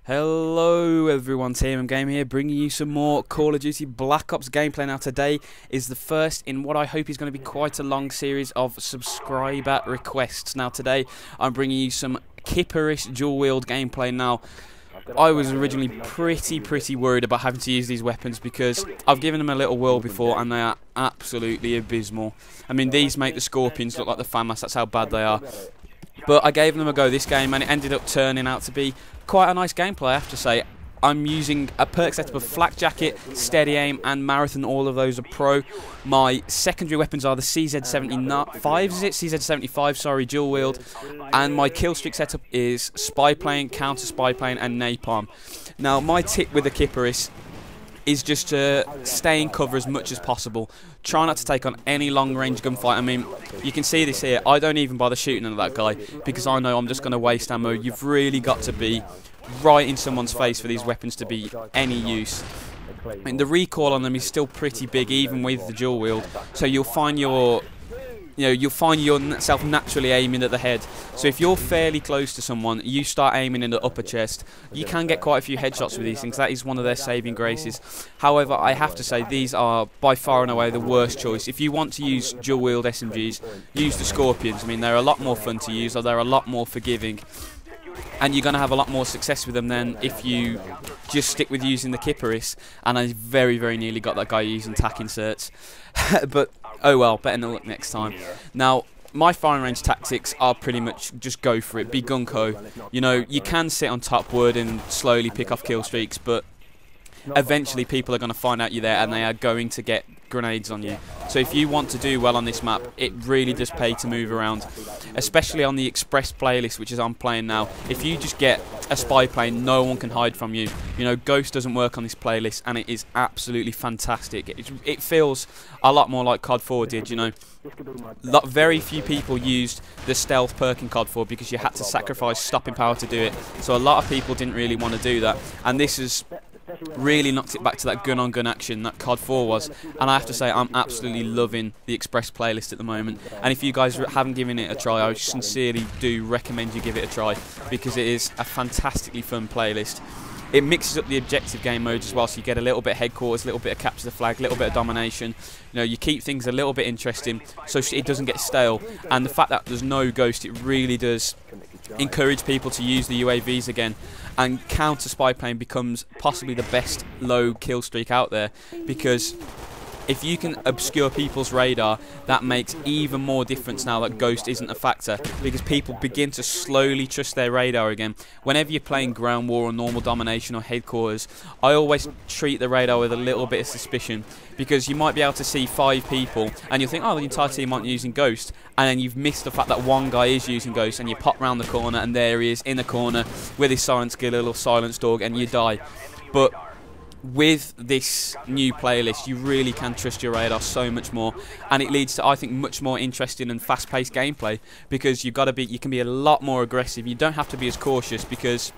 Hello everyone, TMMgamer here, bringing you some more Call of Duty Black Ops gameplay. Now today is the first in what I hope is going to be quite a long series of subscriber requests. Now today I'm bringing you some Kiparis Dual wield gameplay. Now I was originally pretty worried about having to use these weapons because I've given them a little whirl before and they are absolutely abysmal. I mean, these make the Scorpions look like the FAMAS, that's how bad they are. But I gave them a go this game and it ended up turning out to be quite a nice gameplay, I have to say. I'm using a perk setup of Flak Jacket, Steady Aim and Marathon, all of those are pro. My secondary weapons are the CZ75, is it? CZ75, sorry, dual wield. And my kill streak setup is Spy Plane, Counter Spy Plane and Napalm. Now my tip with the Kiparis is just to stay in cover as much as possible. Try not to take on any long-range gunfight. I mean, you can see this here. I don't even bother shooting at that guy because I know I'm just going to waste ammo. You've really got to be right in someone's face for these weapons to be any use. I mean, the recoil on them is still pretty big, even with the dual wield. So you'll find yourself naturally aiming at the head. So if you're fairly close to someone, you start aiming in the upper chest. You can get quite a few headshots with these things. That is one of their saving graces. However, I have to say these are by far and away the worst choice. If you want to use dual wield SMGs, use the Scorpions. I mean, they're a lot more fun to use, or they're a lot more forgiving. And you're going to have a lot more success with them than if you just stick with using the Kiparis. And I very nearly got that guy using tack inserts. But oh well, better than luck next time. Now, my firing range tactics are pretty much just go for it, be gung-ho. You know, you can sit on top wood and slowly pick off kill streaks, but eventually people are going to find out you're there and they are going to get grenades on you. So if you want to do well on this map, it really does pay to move around, especially on the Express playlist, which is I'm playing now. If you just get a spy plane, no one can hide from you. You know, Ghost doesn't work on this playlist and it is absolutely fantastic. It feels a lot more like COD 4 did, you know. Very few people used the stealth perk in COD 4 because you had to sacrifice stopping power to do it. So a lot of people didn't really want to do that, and this is really knocked it back to that gun-on-gun action that COD 4 was. And I have to say, I'm absolutely loving the Express playlist at the moment. And if you guys haven't given it a try, I sincerely do recommend you give it a try because it is a fantastically fun playlist. It mixes up the objective game modes as well, so you get a little bit of headquarters, a little bit of capture the flag, a little bit of domination. You know, you keep things a little bit interesting so it doesn't get stale. And the fact that there's no Ghost, it really does encourage people to use the UAVs again, and counter spy plane becomes possibly the best low kill streak out there, because if you can obscure people's radar, that makes even more difference now that Ghost isn't a factor, because people begin to slowly trust their radar again. Whenever you're playing ground war or normal domination or headquarters, I always treat the radar with a little bit of suspicion, because you might be able to see 5 people and you'll think, oh, the entire team aren't using Ghost, and then you've missed the fact that one guy is using Ghost, and you pop round the corner and there he is in the corner with his silent skill, a little silence dog, and you die. But with this new playlist, you really can trust your radar so much more, and it leads to, I think, much more interesting and fast-paced gameplay, because you can be a lot more aggressive. You don't have to be as cautious, because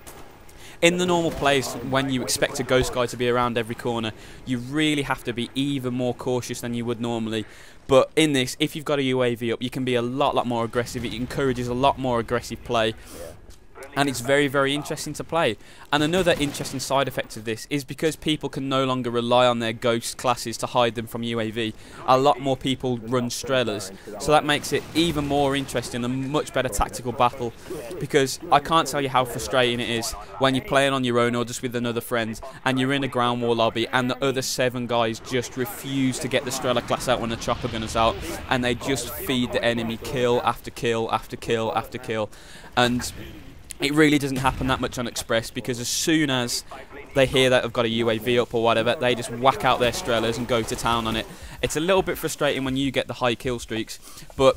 in the normal plays, when you expect a Ghost guy to be around every corner, you really have to be even more cautious than you would normally. But in this, if you've got a UAV up, you can be a lot more aggressive. It encourages a lot more aggressive play. And it's very interesting to play. And another interesting side effect of this is because people can no longer rely on their Ghost classes to hide them from UAV, a lot more people run Strellas. So that makes it even more interesting and much better tactical battle, because I can't tell you how frustrating it is when you're playing on your own or just with another friend and you're in a ground war lobby and the other 7 guys just refuse to get the Strela class out when the chopper gun is out, and they just feed the enemy kill after kill after kill after kill. And it really doesn't happen that much on Express, because as soon as they hear that they've got a UAV up or whatever, they just whack out their Strellas and go to town on it. It's a little bit frustrating when you get the high kill streaks, but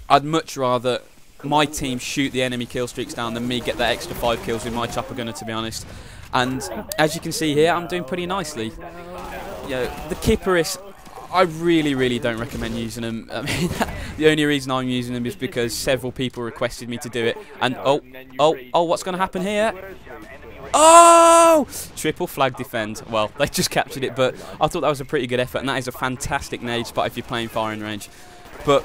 I'd much rather my team shoot the enemy kill streaks down than me get that extra 5 kills with my chopper gunner, to be honest. And as you can see here, I'm doing pretty nicely. You know, the Kiparis, I really don't recommend using them. I mean, the only reason I'm using them is because several people requested me to do it. And oh, what's going to happen here? Oh! Triple flag defend. Well, they just captured it, but I thought that was a pretty good effort, and that is a fantastic nade spot if you're playing firing range. But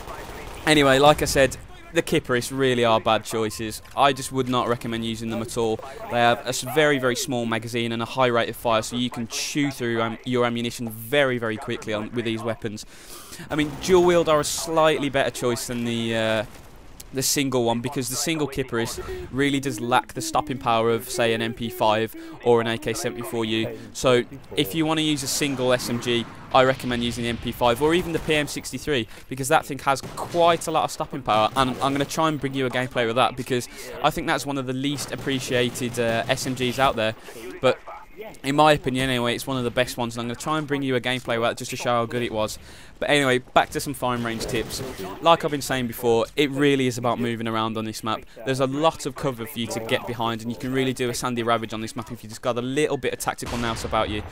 anyway, like I said, the Kiparis really are bad choices. I just would not recommend using them at all. They have a very, very small magazine and a high rate of fire, so you can chew through your ammunition very, very quickly with these weapons. I mean, dual wield are a slightly better choice than the single one, because the single Kiparis really does lack the stopping power of, say, an MP5 or an AK-74U. So if you want to use a single SMG, I recommend using the MP5 or even the PM63, because that thing has quite a lot of stopping power, and I'm going to try and bring you a gameplay with that, because I think that's one of the least appreciated SMGs out there. But in my opinion anyway, it's one of the best ones, and I'm going to try and bring you a gameplay with that just to show how good it was. But anyway, back to some firing range tips. Like I've been saying before, it really is about moving around on this map. There's a lot of cover for you to get behind, and you can really do a sandy ravage on this map if you just got a little bit of tactical nous about you.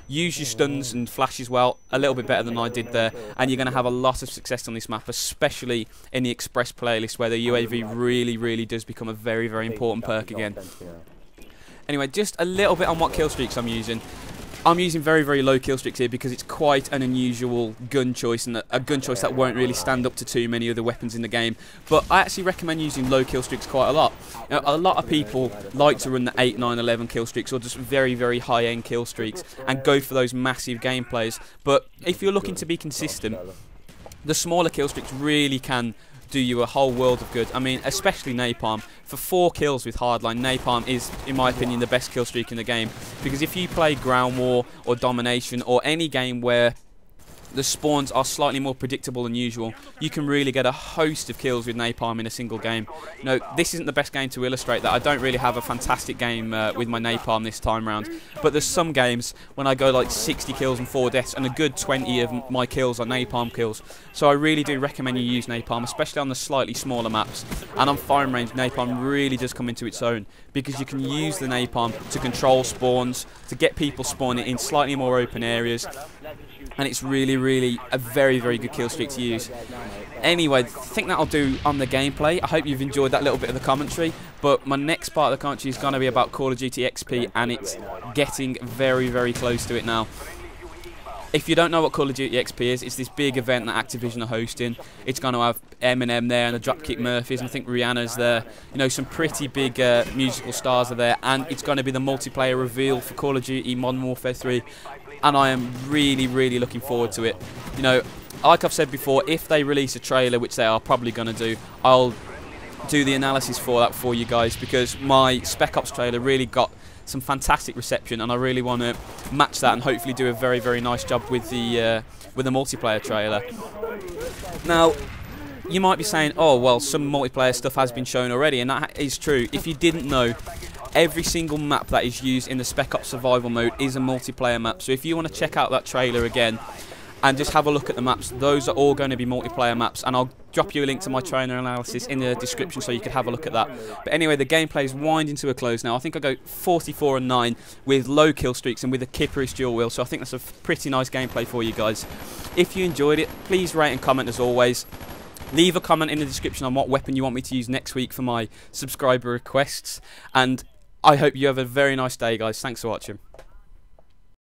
Use your stuns and flashes well, a little bit better than I did there, and you're going to have a lot of success on this map, especially in the Express playlist, where the UAV really, really does become a very, very important perk again. Anyway, just a little bit on what kill streaks I'm using. I'm using very, very low kill streaks here because it's quite an unusual gun choice, and a gun choice that won't really stand up to too many other weapons in the game. But I actually recommend using low kill streaks quite a lot. Now, a lot of people like to run the 8, 9, 11 kill streaks, or just very, very high-end kill streaks, and go for those massive gameplays. But if you're looking to be consistent, the smaller kill streaks really can do you a whole world of good. I mean, especially Napalm. For 4 kills with Hardline, Napalm is, in my opinion, the best kill streak in the game. Because if you play Ground War or Domination or any game where the spawns are slightly more predictable than usual, you can really get a host of kills with Napalm in a single game. No, this isn't the best game to illustrate that. I don't really have a fantastic game with my Napalm this time round, but there's some games when I go like 60 kills and 4 deaths, and a good 20 of my kills are Napalm kills. So I really do recommend you use Napalm, especially on the slightly smaller maps. And on firing range, Napalm really does come into its own, because you can use the Napalm to control spawns, to get people spawning in slightly more open areas, and it's really, really a very, very good kill streak to use. Anyway, I think that'll do on the gameplay. I hope you've enjoyed that little bit of the commentary, but my next part of the commentary is going to be about Call of Duty XP, and it's getting very, very close to it now. If you don't know what Call of Duty XP is, it's this big event that Activision are hosting. It's going to have Eminem there, and the Dropkick Murphys, and I think Rihanna's there. You know, some pretty big musical stars are there, and it's going to be the multiplayer reveal for Call of Duty Modern Warfare 3. And I am really, really looking forward to it. You know, like I've said before, if they release a trailer, which they are probably going to do, I'll do the analysis for that for you guys, because my Spec Ops trailer really got some fantastic reception, and I really want to match that and hopefully do a very, very nice job with the multiplayer trailer. Now, you might be saying, oh, well, some multiplayer stuff has been shown already, and that is true. If you didn't know, every single map that is used in the Spec Ops Survival mode is a multiplayer map. So if you want to check out that trailer again and just have a look at the maps, those are all going to be multiplayer maps, and I'll drop you a link to my trailer analysis in the description so you can have a look at that. But anyway, the gameplay is winding to a close now. I think I go 44 and 9 with low kill streaks and with a Kiparis Dual wheel, so I think that's a pretty nice gameplay for you guys. If you enjoyed it, please rate and comment as always. Leave a comment in the description on what weapon you want me to use next week for my subscriber requests, and I hope you have a very nice day, guys. Thanks for watching.